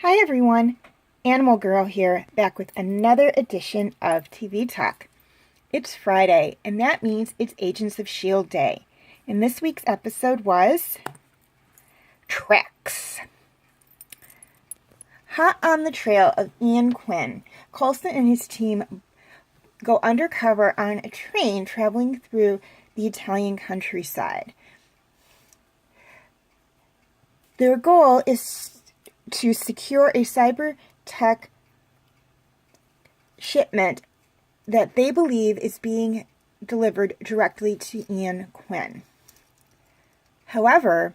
Hi everyone, Animal Girl here, back with another edition of TV Talk. It's Friday, and that means it's Agents of S.H.I.E.L.D. Day. And this week's episode was T.R.A.C.K.S. Hot on the trail of Ian Quinn, Coulson and his team go undercover on a train traveling through the Italian countryside. Their goal is to secure a cyber-tech shipment that they believe is being delivered directly to Ian Quinn. However,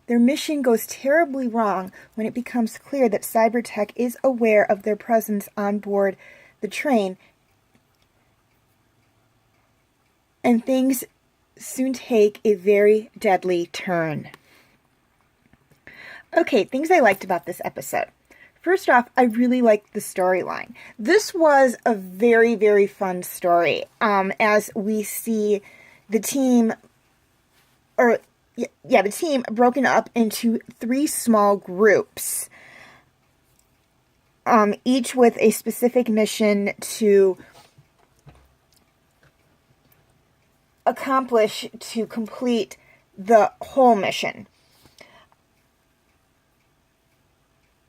their mission goes terribly wrong when it becomes clear that cyber-tech is aware of their presence on board the train, and things soon take a very deadly turn. Okay, things I liked about this episode. First off, I really liked the storyline. This was a very, very fun story, as we see the team, the team broken up into 3 small groups, each with a specific mission to complete the whole mission.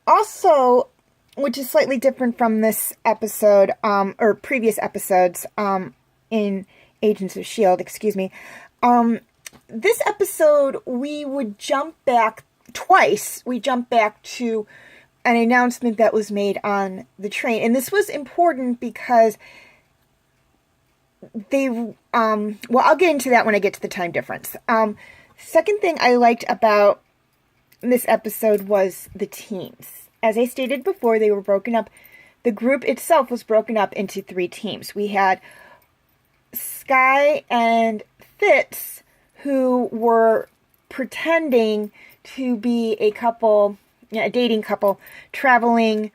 Also, which is slightly different from this episode, or previous episodes, in Agents of S.H.I.E.L.D., this episode, we would jump back twice. We jump back to an announcement that was made on the train. And this was important because I'll get into that when I get to the time difference. Second thing I liked about this episode was the teams. As I stated before, they were broken up. The group itself was broken up into 3 teams. We had Sky and Fitz, who were pretending to be a couple, a dating couple, traveling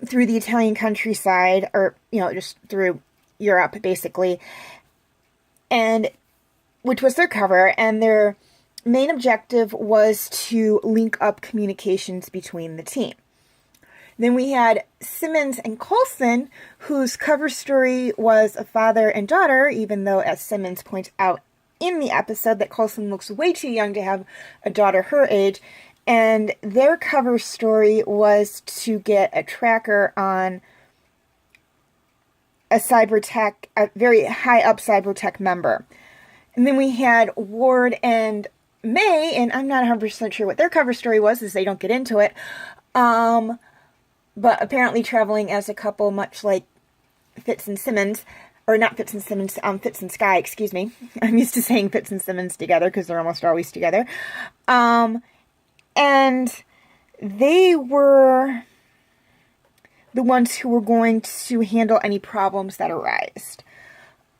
through the Italian countryside, or, just through Europe, basically, and which was their cover, and their main objective was to link up communications between the team. Then we had Simmons and Coulson, whose cover story was a father and daughter, even though, as Simmons points out in the episode, that Coulson looks way too young to have a daughter her age, and their cover story was to get a tracker on a very high-up cyber-tech member. And then we had Ward and May, and I'm not 100% sure what their cover story was, as they don't get into it, but apparently traveling as a couple, much like Fitz and Simmons, or not Fitz and Simmons, Fitz and Sky, excuse me. I'm used to saying Fitz and Simmons together, because they're almost always together. And they were the ones who were going to handle any problems that arise.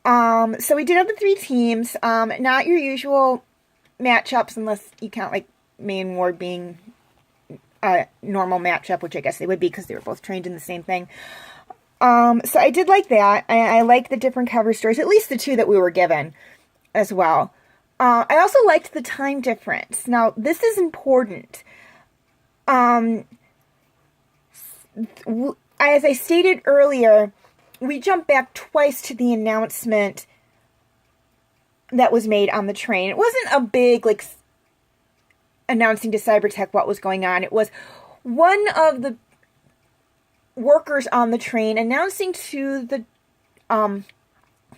So we did have the 3 teams, not your usual matchups, unless you count, like, May and Ward being a normal matchup, which I guess they would be because they were both trained in the same thing. So I did like that. I like the different cover stories, at least the 2 that we were given as well. I also liked the time difference. Now, this is important. As I stated earlier, we jumped back twice to the announcement that was made on the train. It wasn't a big, announcing to Cybertech what was going on. It was one of the workers on the train announcing to the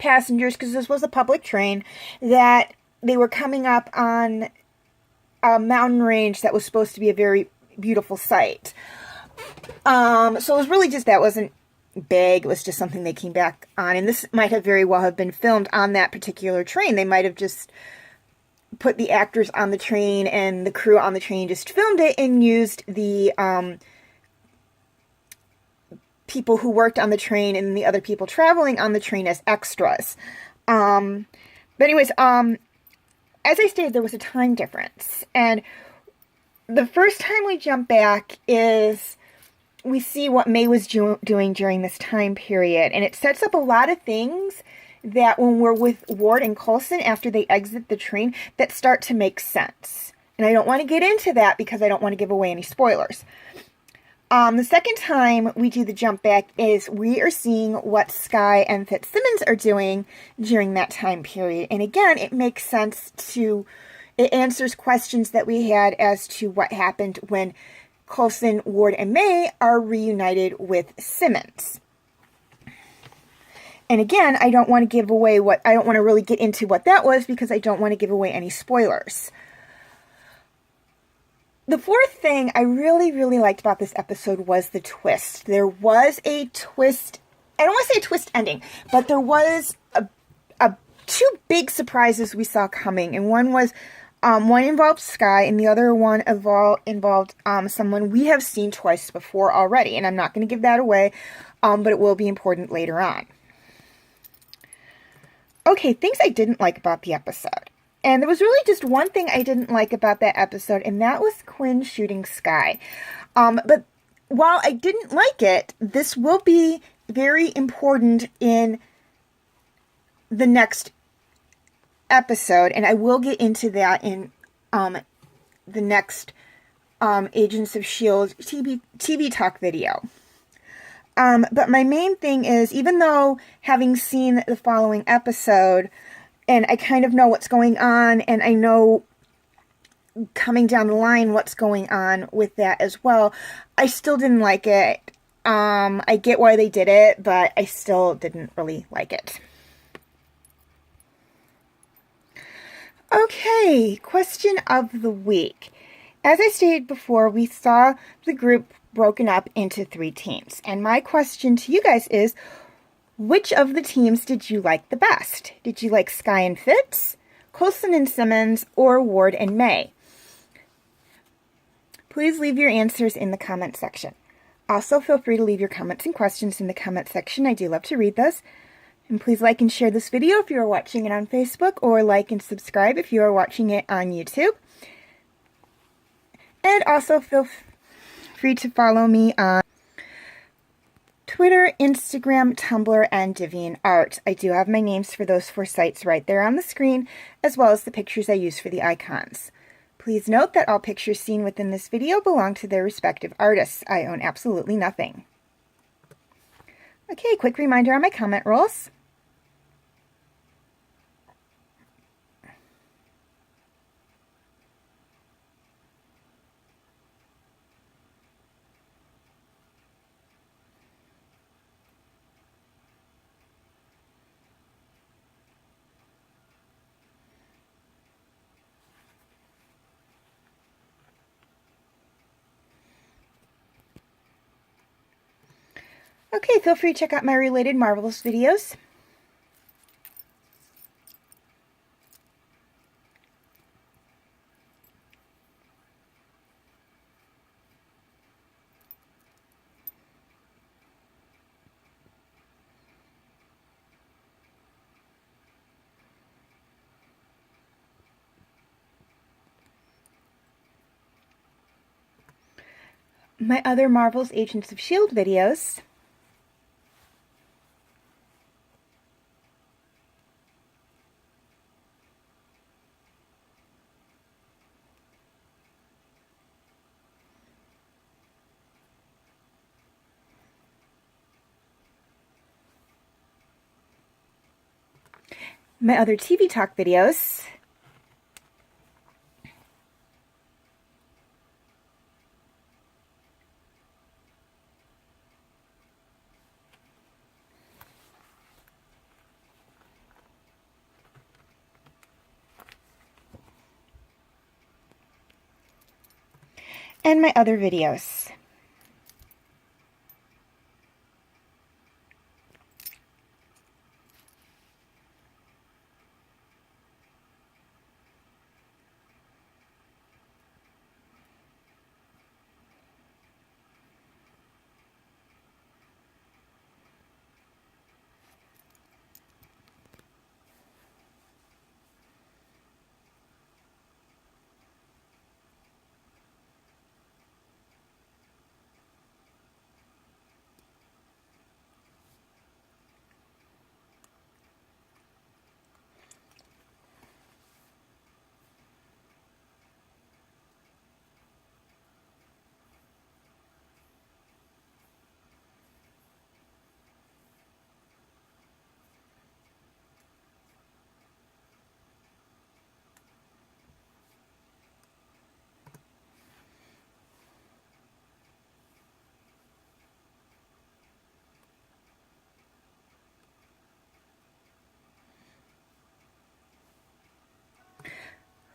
passengers, because this was a public train, that they were coming up on a mountain range that was supposed to be a very beautiful sight. So it was really just, that wasn't big. It was just something they came back on, and this might have very well have been filmed on that particular train. They might have just put the actors on the train and the crew on the train, just filmed it and used the people who worked on the train and the other people traveling on the train as extras. But anyways, as I stated, there was a time difference, and the first time we jump back is we see what May was doing during this time period, and it sets up a lot of things that when we're with Ward and Coulson after they exit the train that start to make sense. And I don't want to get into that because I don't want to give away any spoilers. The second time we do the jump back is we are seeing what Skye and Fitzsimmons are doing during that time period. And again, it makes sense it answers questions that we had as to what happened when Coulson, Ward, and May are reunited with Simmons. And again, I don't want to give away I don't want to really get into what that was because I don't want to give away any spoilers. The fourth thing I really, really liked about this episode was the twist. There was a twist. I don't want to say a twist ending, but there was two big surprises we saw coming. And one involved Skye, and the other one involved someone we have seen twice before already. And I'm not going to give that away, but it will be important later on. Okay, things I didn't like about the episode. And there was really just one thing I didn't like about that episode, and that was Quinn shooting Skye. But while I didn't like it, this will be very important in the next episode, and I will get into that in the next Agents of S.H.I.E.L.D. TV talk video. But my main thing is, even though having seen the following episode, and I kind of know what's going on, and I know coming down the line what's going on with that as well, I still didn't like it. I get why they did it, but I still didn't really like it. Okay, question of the week. As I stated before, we saw the group broken up into 3 teams. And my question to you guys is, which of the teams did you like the best? Did you like Skye and Fitz, Coulson and Simmons, or Ward and May? Please leave your answers in the comment section. Also, feel free to leave your comments and questions in the comment section. I do love to read those. And please like and share this video if you are watching it on Facebook, or like and subscribe if you are watching it on YouTube. And also feel free to follow me on Twitter, Instagram, Tumblr, and DeviantArt. I do have my names for those 4 sites right there on the screen, as well as the pictures I use for the icons. Please note that all pictures seen within this video belong to their respective artists. I own absolutely nothing. Okay, quick reminder on my comment rules. Okay, feel free to check out my related Marvelous videos. My other Marvel's Agents of S.H.I.E.L.D. videos. My other TV talk videos. And my other videos.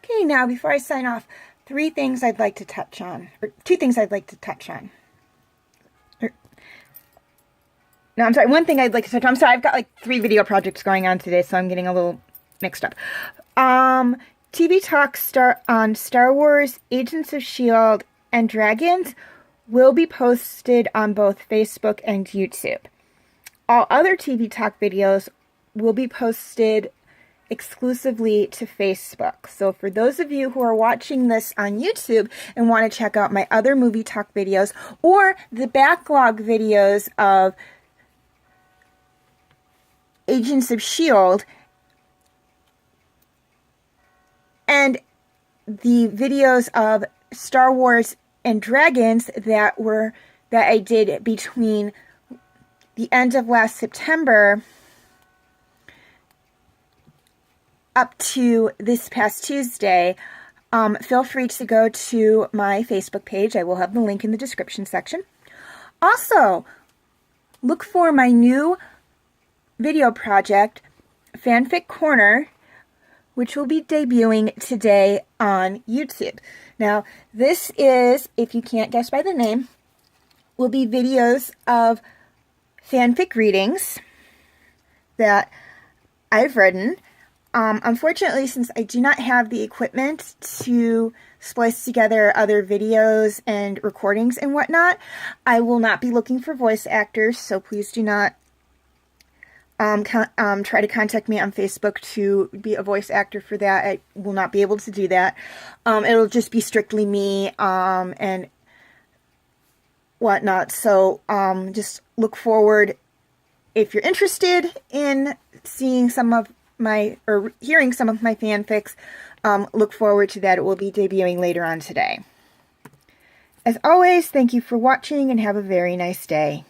Okay, now before I sign off, 3 things I'd like to touch on, or 2 things I'd like to touch on. No, I'm sorry, 1 thing I'd like to touch on. I'm sorry, I've got like 3 video projects going on today, so I'm getting a little mixed up. TV talks on Star Wars, Agents of S.H.I.E.L.D., and Dragons will be posted on both Facebook and YouTube. All other TV talk videos will be posted exclusively to Facebook. So for those of you who are watching this on YouTube and want to check out my other movie talk videos or the backlog videos of Agents of S.H.I.E.L.D. and the videos of Star Wars and Dragons that I did between the end of last September up to this past Tuesday, feel free to go to my Facebook page. I will have the link in the description section. Also, look for my new video project, Fanfic Corner, which will be debuting today on YouTube. Now, this is, if you can't guess by the name, will be videos of fanfic readings that I've written. Unfortunately, since I do not have the equipment to splice together other videos and recordings and whatnot, I will not be looking for voice actors, so please do not try to contact me on Facebook to be a voice actor for that. I will not be able to do that. It'll just be strictly me and whatnot. So just look forward, if you're interested in seeing some of my, or hearing some of my fanfics, look forward to that. It will be debuting later on today. As always, thank you for watching and have a very nice day.